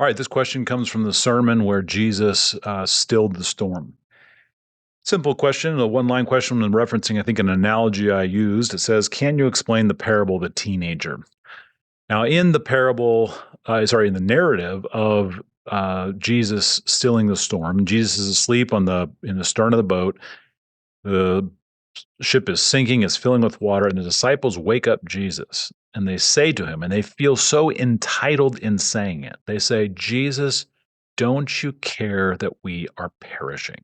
All right, this question comes from the sermon where Jesus stilled the storm. Simple question, a one line question. I'm referencing, I think, an analogy I used. It says, can you explain the parable of the teenager? Now, in the parable, in the narrative of Jesus stilling the storm, Jesus is asleep in the stern of the boat. The ship is sinking, it's filling with water, and the disciples wake up Jesus and they say to him, and they feel so entitled in saying it. They say, Jesus, don't you care that we are perishing?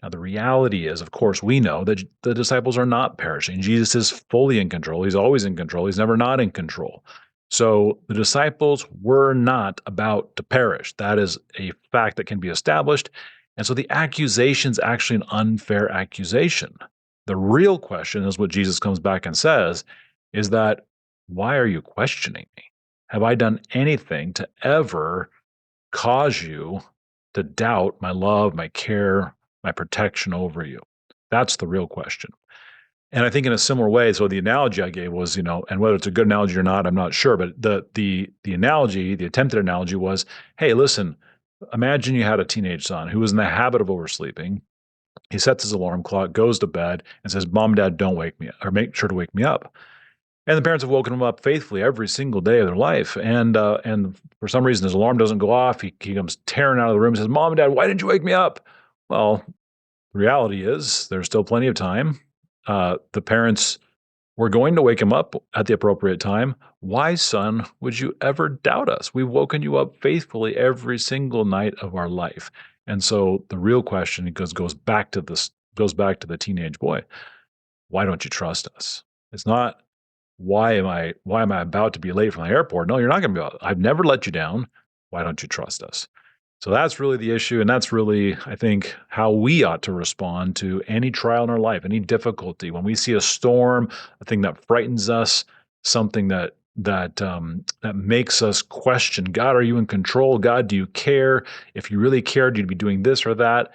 Now, the reality is, of course, we know that the disciples are not perishing. Jesus is fully in control. He's always in control. He's never not in control. So the disciples were not about to perish. That is a fact that can be established. And so the accusation is actually an unfair accusation. The real question is what Jesus comes back and says is that, why are you questioning me? Have I done anything to ever cause you to doubt my love, my care, my protection over you? That's the real question. And I think in a similar way, so the analogy I gave was, and whether it's a good analogy or not, I'm not sure, but the analogy, the attempted analogy was, hey, listen, imagine you had a teenage son who was in the habit of oversleeping. He sets his alarm clock, goes to bed, and says, Mom, Dad, don't wake me up, or make sure to wake me up. And the parents have woken him up faithfully every single day of their life. And for some reason, his alarm doesn't go off. He comes tearing out of the room and says, Mom and Dad, why didn't you wake me up? Well, the reality is there's still plenty of time. The parents were going to wake him up at the appropriate time. Why, son, would you ever doubt us? We've woken you up faithfully every single night of our life. And so the real question goes back to the teenage boy. Why don't you trust us? It's not why am I about to be late from the airport? No, you're not going to be. I've never let you down. Why don't you trust us? So that's really the issue, and that's really, I think, how we ought to respond to any trial in our life, any difficulty. When we see a storm, a thing that frightens us, something that makes us question, God, are you in control? God, do you care? If you really cared, you'd be doing this or that.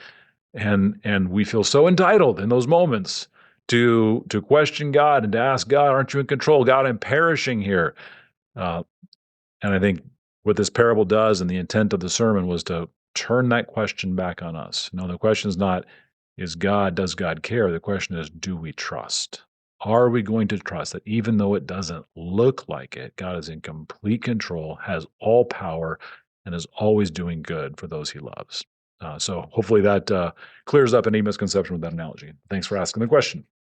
And we feel so entitled in those moments to question God and to ask God, aren't you in control? God, I'm perishing here. Uh, and I think what this parable does and the intent of the sermon was to turn that question back on us. No, the question is not, does God care? The question is, do we trust? Are we going to trust that even though it doesn't look like it, God is in complete control, has all power, and is always doing good for those he loves? So hopefully that clears up any misconception with that analogy. Thanks for asking the question.